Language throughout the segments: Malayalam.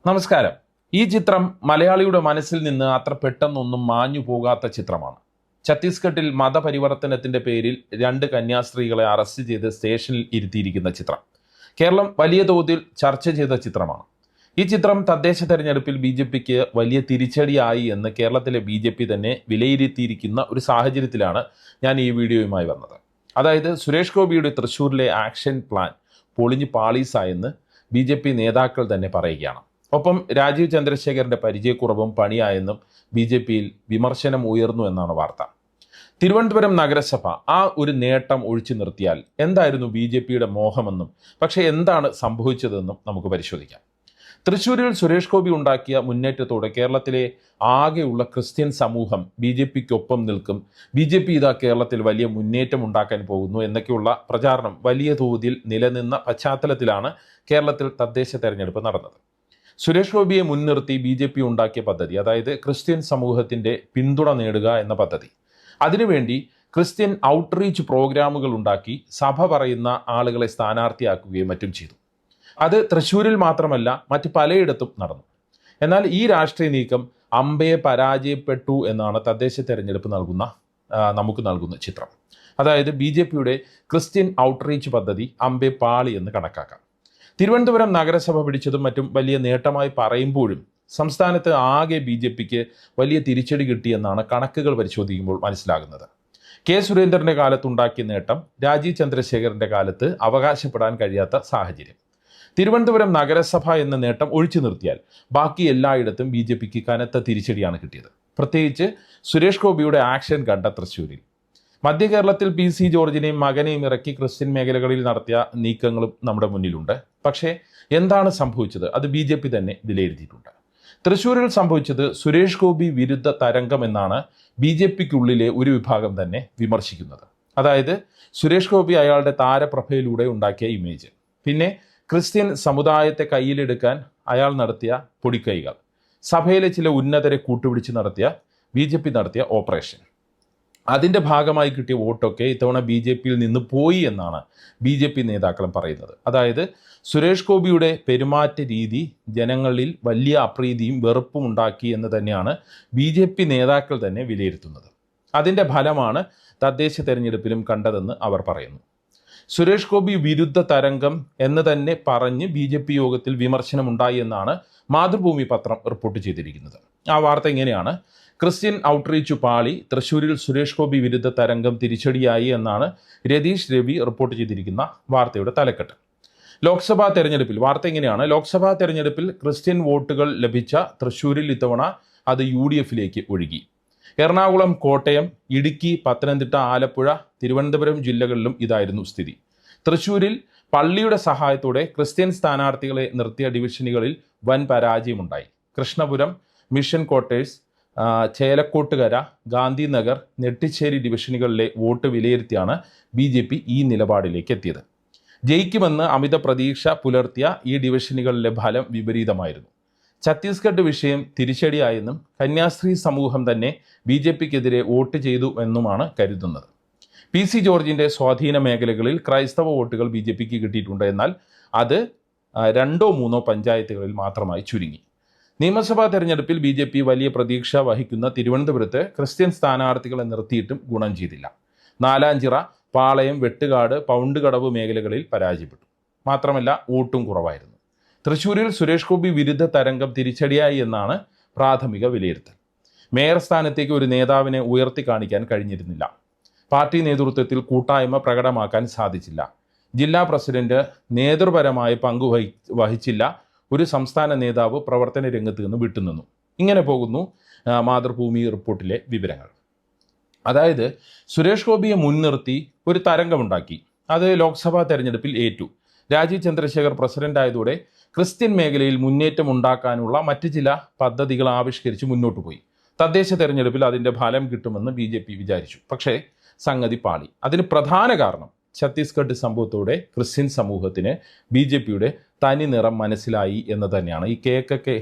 നമസ്കാരം. ഈ ചിത്രം മലയാളിയുടെ മനസ്സിൽ നിന്ന് അത്ര പെട്ടെന്നൊന്നും മാഞ്ഞു പോകാത്ത ചിത്രമാണ്. ഛത്തീസ്ഗഡിൽ മതപരിവർത്തനത്തിന്റെ പേരിൽ 2 കന്യാസ്ത്രീകളെ അറസ്റ്റ് ചെയ്ത് സ്റ്റേഷനിൽ ഇരുത്തിയിരിക്കുന്ന ചിത്രം കേരളം വലിയ തോതിൽ ചർച്ച ചെയ്ത ചിത്രമാണ്. ഈ ചിത്രം തദ്ദേശ തെരഞ്ഞെടുപ്പിൽ BJPക്ക് വലിയ തിരിച്ചടിയായി എന്ന് കേരളത്തിലെ BJP തന്നെ വിലയിരുത്തിയിരിക്കുന്ന ഒരു സാഹചര്യത്തിലാണ് ഞാൻ ഈ വീഡിയോയുമായി വന്നത്. അതായത് സുരേഷ് ഗോപിയുടെ തൃശ്ശൂരിലെ ആക്ഷൻ പ്ലാൻ പൊളിഞ്ഞു പാളീസായെന്ന് BJP നേതാക്കൾ തന്നെ പറയുകയാണ്. ഒപ്പം രാജീവ് ചന്ദ്രശേഖരന്റെ പരിചയക്കുറവും പണിയായെന്നും BJPയിൽ വിമർശനം ഉയർന്നു എന്നാണ് വാർത്ത. തിരുവനന്തപുരം നഗരസഭ ആ ഒരു നേട്ടം ഒഴിച്ചു നിർത്തിയാൽ എന്തായിരുന്നു BJPയുടെ മോഹമെന്നും പക്ഷേ എന്താണ് സംഭവിച്ചതെന്നും നമുക്ക് പരിശോധിക്കാം. തൃശ്ശൂരിൽ സുരേഷ് ഗോപി ഉണ്ടാക്കിയ മുന്നേറ്റത്തോടെ കേരളത്തിലെ ആകെയുള്ള ക്രിസ്ത്യൻ സമൂഹം BJPക്കൊപ്പം നിൽക്കും, BJP ഇതാ കേരളത്തിൽ വലിയ മുന്നേറ്റം ഉണ്ടാക്കാൻ പോകുന്നു എന്നൊക്കെയുള്ള പ്രചാരണം വലിയ തോതിൽ നിലനിന്ന പശ്ചാത്തലത്തിലാണ് കേരളത്തിൽ തദ്ദേശ തെരഞ്ഞെടുപ്പ് നടന്നത്. സുരേഷ് ഗോപിയെ മുൻനിർത്തി BJP ഉണ്ടാക്കിയ പദ്ധതി, അതായത് ക്രിസ്ത്യൻ സമൂഹത്തിന്റെ പിന്തുണ നേടുക എന്ന പദ്ധതി, അതിനുവേണ്ടി ക്രിസ്ത്യൻ ഔട്ട്റീച്ച് പ്രോഗ്രാമുകൾ ഉണ്ടാക്കി സഭ പറയുന്ന ആളുകളെ സ്ഥാനാർത്ഥിയാക്കുകയും മറ്റും ചെയ്തു. അത് തൃശ്ശൂരിൽ മാത്രമല്ല മറ്റ് പലയിടത്തും നടന്നു. എന്നാൽ ഈ രാഷ്ട്രീയ നീക്കം അമ്പയെ പരാജയപ്പെട്ടു എന്നാണ് തദ്ദേശ തെരഞ്ഞെടുപ്പ് നമുക്ക് നൽകുന്ന ചിത്രം. അതായത് BJPയുടെ ക്രിസ്ത്യൻ ഔട്ട്റീച്ച് പദ്ധതി അമ്പെ പാളി എന്ന് കണക്കാക്കാം. തിരുവനന്തപുരം നഗരസഭ പിടിച്ചതും മറ്റും വലിയ നേട്ടമായി പറയുമ്പോഴും സംസ്ഥാനത്ത് ആകെ BJPക്ക് വലിയ തിരിച്ചടി കിട്ടിയെന്നാണ് കണക്കുകൾ പരിശോധിക്കുമ്പോൾ മനസ്സിലാകുന്നത്. കെ സുരേന്ദ്രന്റെ കാലത്തുണ്ടാക്കിയ നേട്ടം രാജീവ് ചന്ദ്രശേഖരന്റെ കാലത്ത് അവകാശപ്പെടാൻ കഴിയാത്ത സാഹചര്യം. തിരുവനന്തപുരം നഗരസഭ എന്ന നേട്ടം ഒഴിച്ചു നിർത്തിയാൽ ബാക്കി എല്ലായിടത്തും BJPക്ക് കനത്ത തിരിച്ചടിയാണ് കിട്ടിയത്. പ്രത്യേകിച്ച് സുരേഷ് ഗോപിയുടെ ആക്ഷൻ കണ്ട തൃശ്ശൂരിൽ. മധ്യ കേരളത്തിൽ PC ജോർജിനെയും മകനെയും ഇറക്കി ക്രിസ്ത്യൻ മേഖലകളിൽ നടത്തിയ നീക്കങ്ങളും നമ്മുടെ മുന്നിലുണ്ട്. പക്ഷേ എന്താണ് സംഭവിച്ചത്? അത് BJP തന്നെ വിലയിരുത്തിയിട്ടുണ്ട്. തൃശ്ശൂരിൽ സംഭവിച്ചത് സുരേഷ് ഗോപി വിരുദ്ധ തരംഗം എന്നാണ് BJPക്കുള്ളിലെ ഒരു വിഭാഗം തന്നെ വിമർശിക്കുന്നത്. അതായത് സുരേഷ് ഗോപി അയാളുടെ താരപ്രഭയിലൂടെ ഉണ്ടാക്കിയ ഇമേജ്, പിന്നെ ക്രിസ്ത്യൻ സമുദായത്തെ കയ്യിലെടുക്കാൻ അയാൾ നടത്തിയ പൊടിക്കൈകൾ, സഭയിലെ ചില ഉന്നതരെ കൂട്ടുപിടിച്ച് നടത്തിയ BJP നടത്തിയ ഓപ്പറേഷൻ, അതിൻ്റെ ഭാഗമായി കിട്ടിയ വോട്ടൊക്കെ ഇത്തവണ BJPയിൽ നിന്ന് പോയി എന്നാണ് BJP നേതാക്കളും പറയുന്നത്. അതായത് സുരേഷ് ഗോപിയുടെ പെരുമാറ്റ രീതി ജനങ്ങളിൽ വലിയ അപ്രീതിയും വെറുപ്പും ഉണ്ടാക്കി എന്ന് തന്നെയാണ് BJP നേതാക്കൾ തന്നെ വിലയിരുത്തുന്നത്. അതിൻ്റെ ഫലമാണ് തദ്ദേശ തെരഞ്ഞെടുപ്പിലും കണ്ടതെന്ന് അവർ പറയുന്നു. സുരേഷ് ഗോപി വിരുദ്ധ തരംഗം എന്ന് തന്നെ പറഞ്ഞ് BJP യോഗത്തിൽ വിമർശനമുണ്ടായി എന്നാണ് മാതൃഭൂമി പത്രം റിപ്പോർട്ട് ചെയ്തിരിക്കുന്നത്. ആ വാർത്ത ഇങ്ങനെയാണ്: ക്രിസ്ത്യൻ ഔട്ട്റീച്ച് പാളി, തൃശ്ശൂരിൽ സുരേഷ് ഗോപി വിരുദ്ധ തരംഗം തിരിച്ചടിയായി എന്നാണ് രതീഷ് രവി റിപ്പോർട്ട് ചെയ്തിരിക്കുന്ന വാർത്തയുടെ തലക്കെട്ട്. ലോക്സഭാ തെരഞ്ഞെടുപ്പിൽ വാർത്ത ഇങ്ങനെയാണ്: ലോക്സഭാ തെരഞ്ഞെടുപ്പിൽ ക്രിസ്ത്യൻ വോട്ടുകൾ ലഭിച്ച തൃശ്ശൂരിൽ ഇത്തവണ അത് UDFിലേക്ക് ഒഴുകി. എറണാകുളം, കോട്ടയം, ഇടുക്കി, പത്തനംതിട്ട, ആലപ്പുഴ, തിരുവനന്തപുരം ജില്ലകളിലും ഇതായിരുന്നു സ്ഥിതി. തൃശ്ശൂരിൽ പള്ളിയുടെ സഹായത്തോടെ ക്രിസ്ത്യൻ സ്ഥാനാർത്ഥികളെ നിർത്തിയ ഡിവിഷനുകളിൽ വൻ പരാജയമുണ്ടായി. കൃഷ്ണപുരം, മിഷൻ ക്വാർട്ടേഴ്സ്, ചേലക്കോട്ടുകര, ഗാന്ധിനഗർ, നെട്ടിശ്ശേരി ഡിവിഷനുകളിലെ വോട്ട് വിലയിരുത്തിയാണ് BJP ഈ നിലപാടിലേക്ക് എത്തിയത്. ജയിക്കുമെന്ന് അമിത പ്രതീക്ഷ പുലർത്തിയ ഈ ഡിവിഷനുകളിലെ ഫലം വിപരീതമായിരുന്നു. ഛത്തീസ്ഗഡ് വിഷയം തിരിച്ചടിയായെന്നും കന്യാസ്ത്രീ സമൂഹം തന്നെ BJPക്കെതിരെ വോട്ട് ചെയ്തു എന്നുമാണ് കരുതുന്നത്. PC ജോർജിന്റെ സ്വാധീന മേഖലകളിൽ ക്രൈസ്തവ വോട്ടുകൾ BJPക്ക് കിട്ടിയിട്ടുണ്ട്. എന്നാൽ അത് 2-3 പഞ്ചായത്തുകളിൽ മാത്രമായി ചുരുങ്ങി. നിയമസഭാ തെരഞ്ഞെടുപ്പിൽ BJP വലിയ പ്രതീക്ഷ വഹിക്കുന്ന തിരുവനന്തപുരത്ത് ക്രിസ്ത്യൻ സ്ഥാനാർത്ഥികളെ നിർത്തിയിട്ടും ഗുണം ചെയ്തില്ല. നാലാഞ്ചിറ, പാളയം, വെട്ടുകാട്, പൗണ്ട് കടവ് മേഖലകളിൽ പരാജയപ്പെട്ടു. മാത്രമല്ല വോട്ടും കുറവായിരുന്നു. തൃശ്ശൂരിൽ സുരേഷ് ഗോപി വിരുദ്ധ തരംഗം തിരിച്ചടിയായി എന്നാണ് പ്രാഥമിക വിലയിരുത്തൽ. മേയർ സ്ഥാനത്തേക്ക് ഒരു നേതാവിനെ ഉയർത്തി കാണിക്കാൻ കഴിഞ്ഞിരുന്നില്ല. പാർട്ടി നേതൃത്വത്തിൽ കൂട്ടായ്മ പ്രകടമാക്കാൻ സാധിച്ചില്ല. ജില്ലാ പ്രസിഡന്റ് നേതൃപരമായ പങ്കു വഹിച്ചില്ല. ഒരു സംസ്ഥാന നേതാവ് പ്രവർത്തന രംഗത്ത് നിന്ന് വിട്ടുനിന്നു. ഇങ്ങനെ പോകുന്നു മാതൃഭൂമി റിപ്പോർട്ടിലെ വിവരങ്ങൾ. അതായത് സുരേഷ് ഗോപിയെ മുൻനിർത്തി ഒരു തരംഗമുണ്ടാക്കി. അത് ലോക്സഭാ തെരഞ്ഞെടുപ്പിൽ ഏറ്റു. രാജീവ് ചന്ദ്രശേഖർ പ്രസിഡന്റ് ആയതോടെ ക്രിസ്ത്യൻ മേഖലയിൽ മുന്നേറ്റം ഉണ്ടാക്കാനുള്ള മറ്റ് ചില പദ്ധതികൾ ആവിഷ്കരിച്ച് മുന്നോട്ട് പോയി. തദ്ദേശ തെരഞ്ഞെടുപ്പിൽ അതിൻ്റെ ഫലം കിട്ടുമെന്ന് BJP വിചാരിച്ചു. പക്ഷേ സംഗതി പാളി. അതിന് പ്രധാന കാരണം ഛത്തീസ്ഗഡ് സംഭവത്തോടെ ക്രിസ്ത്യൻ സമൂഹത്തിന് BJPയുടെ തനി നിറം മനസ്സിലായി എന്ന് തന്നെയാണ്. ഈ കേക്കൊക്കെ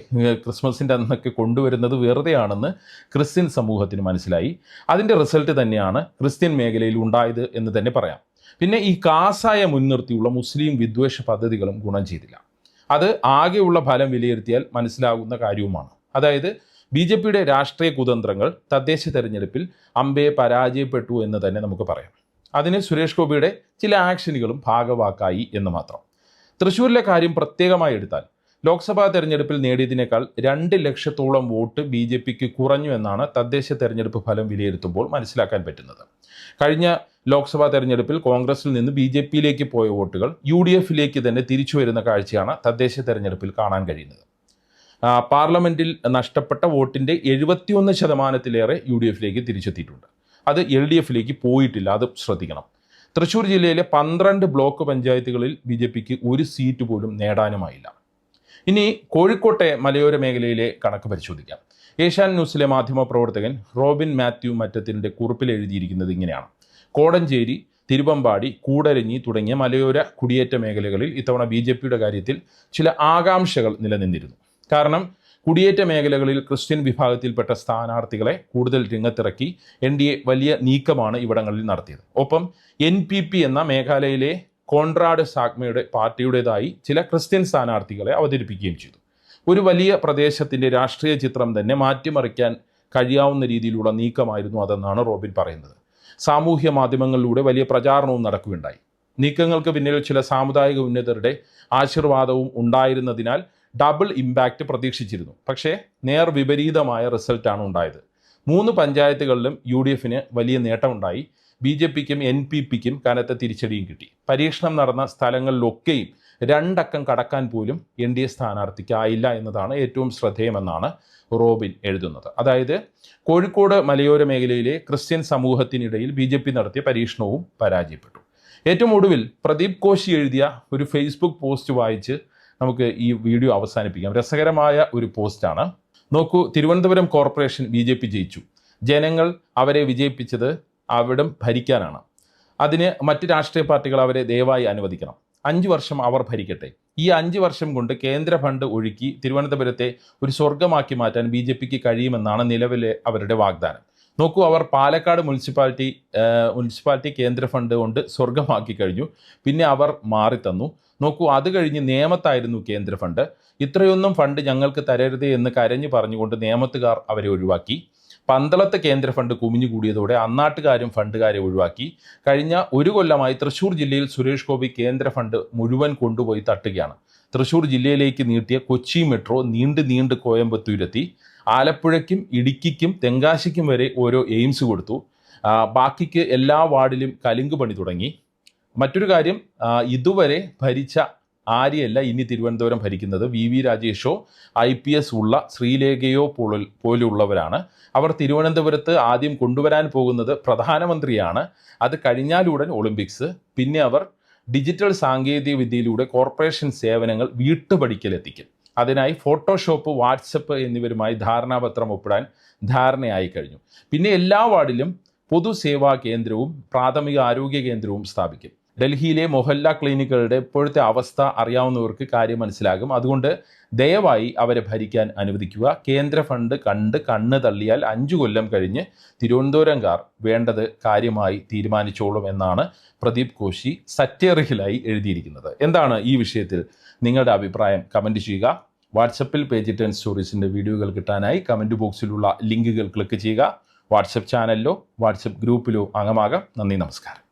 ക്രിസ്മസിൻ്റെ അന്നൊക്കെ കൊണ്ടുവരുന്നത് വെറുതെയാണെന്ന് ക്രിസ്ത്യൻ സമൂഹത്തിന് മനസ്സിലായി. അതിൻ്റെ റിസൾട്ട് തന്നെയാണ് ക്രിസ്ത്യൻ മേഖലയിൽ ഉണ്ടായത് എന്ന് തന്നെ പറയാം. പിന്നെ ഈ കാസായ മുൻനിർത്തിയുള്ള മുസ്ലിം വിദ്വേഷ പദ്ധതികളും ഗുണം ചെയ്തില്ല. അത് ആകെയുള്ള ഫലം വിലയിരുത്തിയാൽ മനസ്സിലാകുന്ന കാര്യവുമാണ്. അതായത് BJPയുടെ രാഷ്ട്രീയ കുതന്ത്രങ്ങൾ തദ്ദേശ തെരഞ്ഞെടുപ്പിൽ അമ്പേ പരാജയപ്പെട്ടു എന്ന് തന്നെ നമുക്ക് പറയാം. അതിന് സുരേഷ് ഗോപിയുടെ ചില ആക്ഷനുകളും ഭാഗവാക്കായി എന്ന് മാത്രം. തൃശ്ശൂരിലെ കാര്യം പ്രത്യേകമായി എടുത്താൽ ലോക്സഭാ തെരഞ്ഞെടുപ്പിൽ നേടിയതിനേക്കാൾ 2 ലക്ഷത്തോളം വോട്ട് BJPക്ക് കുറഞ്ഞു എന്നാണ് തദ്ദേശ തെരഞ്ഞെടുപ്പ് ഫലം വിലയിരുത്തുമ്പോൾ മനസ്സിലാക്കാൻ പറ്റുന്നത്. കഴിഞ്ഞ ലോക്സഭാ തെരഞ്ഞെടുപ്പിൽ കോൺഗ്രസിൽ നിന്ന് BJPയിലേക്ക് പോയ വോട്ടുകൾ UDFയിലേക്ക് തന്നെ തിരിച്ചു വരുന്ന കാഴ്ചയാണ് തദ്ദേശ തെരഞ്ഞെടുപ്പിൽ കാണാൻ കഴിയുന്നത്. പാർലമെന്റിൽ നഷ്ടപ്പെട്ട വോട്ടിന്റെ 71% UDFയിലേക്ക് തിരിച്ചെത്തിയിട്ടുണ്ട്. അത് LDFയിലേക്ക് പോയിട്ടില്ല, അത് ശ്രദ്ധിക്കണം. തൃശ്ശൂർ ജില്ലയിലെ 12 ബ്ലോക്ക് പഞ്ചായത്തുകളിൽ BJPക്ക് ഒരു സീറ്റ് പോലും നേടാനുമായില്ല. ഇനി കോഴിക്കോട്ടെ മലയോര മേഖലയിലെ കണക്ക് പരിശോധിക്കാം. ഏഷ്യാനെറ്റ് ന്യൂസിലെ മാധ്യമപ്രവർത്തകൻ റോബിൻ മാത്യു മറ്റത്തിൻ്റെ കുറിപ്പിൽ എഴുതിയിരിക്കുന്നത് ഇങ്ങനെയാണ്: കോടഞ്ചേരി, തിരുവമ്പാടി, കൂടരഞ്ഞി തുടങ്ങിയ മലയോര കുടിയേറ്റ മേഖലകളിൽ ഇത്തവണ BJPയുടെ കാര്യത്തിൽ ചില ആകാംക്ഷകൾ നിലനിന്നിരുന്നു. കാരണം കുടിയേറ്റ മേഖലകളിൽ ക്രിസ്ത്യൻ വിഭാഗത്തിൽപ്പെട്ട സ്ഥാനാർത്ഥികളെ കൂടുതൽ രംഗത്തിറക്കി NDA വലിയ നീക്കമാണ് ഇവിടങ്ങളിൽ നടത്തിയത്. ഒപ്പം NPP എന്ന മേഘാലയയിലെ കോൺറാഡ് സാഗ്മയുടെ പാർട്ടിയുടേതായി ചില ക്രിസ്ത്യൻ സ്ഥാനാർത്ഥികളെ അവതരിപ്പിക്കുകയും ചെയ്തു. ഒരു വലിയ പ്രദേശത്തിൻ്റെ രാഷ്ട്രീയ ചിത്രം തന്നെ മാറ്റിമറിക്കാൻ കഴിയാവുന്ന രീതിയിലുള്ള നീക്കമായിരുന്നു അതെന്നാണ് റോബിൻ പറയുന്നത്. സാമൂഹ്യ മാധ്യമങ്ങളിലൂടെ വലിയ പ്രചാരണവും നടക്കുകയുണ്ടായി. നീക്കങ്ങൾക്ക് പിന്നിൽ ചില സാമുദായിക ഉന്നതരുടെ ആശീർവാദവും ഉണ്ടായിരുന്നതിനാൽ ഡബിൾ ഇമ്പാക്റ്റ് പ്രതീക്ഷിച്ചിരുന്നു. പക്ഷേ നേർവിപരീതമായ റിസൾട്ടാണ് ഉണ്ടായത്. 3 പഞ്ചായത്തുകളിലും UDFന് വലിയ നേട്ടമുണ്ടായി. BJPക്കും NPPക്കും കനത്ത തിരിച്ചടിയും കിട്ടി. പരീക്ഷണം നടന്ന സ്ഥലങ്ങളിലൊക്കെയും 2 അക്കം കടക്കാൻ പോലും NDA സ്ഥാനാർത്ഥിക്കായില്ല എന്നതാണ് ഏറ്റവും ശ്രദ്ധേയമെന്നാണ് റോബിൻ എഴുതുന്നത്. അതായത് കോഴിക്കോട് മലയോര മേഖലയിലെ ക്രിസ്ത്യൻ സമൂഹത്തിനിടയിൽ BJP നടത്തിയ പരീക്ഷണവും പരാജയപ്പെട്ടു. ഏറ്റവും ഒടുവിൽ പ്രദീപ് കോശി എഴുതിയ ഒരു ഫേസ്ബുക്ക് പോസ്റ്റ് വായിച്ച് നമുക്ക് ഈ വീഡിയോ അവസാനിപ്പിക്കാം. രസകരമായ ഒരു പോസ്റ്റാണ്. നോക്കൂ, തിരുവനന്തപുരം കോർപ്പറേഷൻ BJP ജയിച്ചു. ജനങ്ങൾ അവരെ വിജയിപ്പിച്ചത് അവിടം ഭരിക്കാനാണ്. അതിന് മറ്റ് രാഷ്ട്രീയ പാർട്ടികൾ അവരെ ദയവായി അനുവദിക്കണം. 5 വർഷം അവർ ഭരിക്കട്ടെ. ഈ 5 വർഷം കൊണ്ട് കേന്ദ്ര ഫണ്ട് ഒഴുക്കി തിരുവനന്തപുരത്തെ ഒരു സ്വർഗമാക്കി മാറ്റാൻ BJPക്ക് കഴിയുമെന്നാണ് നിലവിലെ അവരുടെ വാഗ്ദാനം. നോക്കൂ, അവർ പാലക്കാട് മുനിസിപ്പാലിറ്റി കേന്ദ്ര ഫണ്ട് കൊണ്ട് സ്വർഗമാക്കി കഴിഞ്ഞു. പിന്നെ അവർ മാറിത്തന്നു. നോക്കൂ, അത് കഴിഞ്ഞ് നേമത്തായിരുന്നു കേന്ദ്ര ഫണ്ട്. ഇത്രയൊന്നും ഫണ്ട് ഞങ്ങൾക്ക് തരരുതേ എന്ന് കരഞ്ഞു പറഞ്ഞുകൊണ്ട് നേമത്തുകാർ അവരെ ഒഴിവാക്കി. പന്തളത്ത് കേന്ദ്ര ഫണ്ട് കുമിഞ്ഞുകൂടിയതോടെ അന്നാട്ടുകാരും ഫണ്ടുകാരെ ഒഴിവാക്കി. കഴിഞ്ഞ 1 കൊല്ലമായി തൃശ്ശൂർ ജില്ലയിൽ സുരേഷ് ഗോപി കേന്ദ്ര ഫണ്ട് മുഴുവൻ കൊണ്ടുപോയി തട്ടുകയാണ്. തൃശ്ശൂർ ജില്ലയിലേക്ക് നീട്ടിയ കൊച്ചി മെട്രോ നീണ്ട് കോയമ്പത്തൂരെത്തി. ആലപ്പുഴയ്ക്കും ഇടുക്കിക്കും തെങ്കാശിക്കും വരെ ഓരോ എയിംസ് കൊടുത്തു. ബാക്കിക്ക് എല്ലാ വാർഡിലും കലുങ്ക് പണി തുടങ്ങി. മറ്റൊരു കാര്യം, ഇതുവരെ ഭരിച്ച ആരെയല്ല ഇനി തിരുവനന്തപുരം ഭരിക്കുന്നത്. VV രാജേഷോ IPS ഉള്ള ശ്രീലേഖയോ പോലുള്ളവരാണ്. അവർ തിരുവനന്തപുരത്ത് ആദ്യം കൊണ്ടുവരാൻ പോകുന്നത് പ്രധാനമന്ത്രിയാണ്. അത് കഴിഞ്ഞാലുടൻ ഒളിമ്പിക്സ്. പിന്നെ അവർ ഡിജിറ്റൽ സാങ്കേതിക വിദ്യയിലൂടെ കോർപ്പറേഷൻ സേവനങ്ങൾ വീട്ടുപടിക്കലെത്തിക്കും. അതിനായി ഫോട്ടോഷോപ്പ്, വാട്സപ്പ് എന്നിവരുമായി ധാരണാപത്രം ഒപ്പിടാൻ ധാരണയായി കഴിഞ്ഞു. പിന്നെ എല്ലാ വാർഡിലും പൊതുസേവാ കേന്ദ്രവും പ്രാഥമിക ആരോഗ്യ കേന്ദ്രവും സ്ഥാപിക്കും. ഡൽഹിയിലെ മൊഹല്ല ക്ലിനിക്കുകളുടെ ഇപ്പോഴത്തെ അവസ്ഥ അറിയാവുന്നവർക്ക് കാര്യം മനസ്സിലാകും. അതുകൊണ്ട് ദയവായി അവരെ ഭരിക്കാൻ അനുവദിക്കുക. കേന്ദ്ര ഫണ്ട് കണ്ണ് തള്ളിയാൽ 5 കൊല്ലം കഴിഞ്ഞ് തിരുവനന്തപുരംകാർ വേണ്ടത് കാര്യമായി തീരുമാനിച്ചോളും എന്നാണ് പ്രദീപ് കോശി സറ്റേറിയലായി എഴുതിയിരിക്കുന്നത്. എന്താണ് ഈ വിഷയത്തിൽ നിങ്ങളുടെ അഭിപ്രായം? കമൻറ്റ് ചെയ്യുക. വാട്സപ്പിൽ പേജ് 10 സ്റ്റോറീസിൻ്റെ വീഡിയോകൾ കിട്ടാനായി കമൻറ്റ് ബോക്സിലുള്ള ലിങ്കുകൾ ക്ലിക്ക് ചെയ്യുക. വാട്സപ്പ് ചാനലിലോ വാട്സപ്പ് ഗ്രൂപ്പിലോ അംഗമാകാം. നന്ദി, നമസ്കാരം.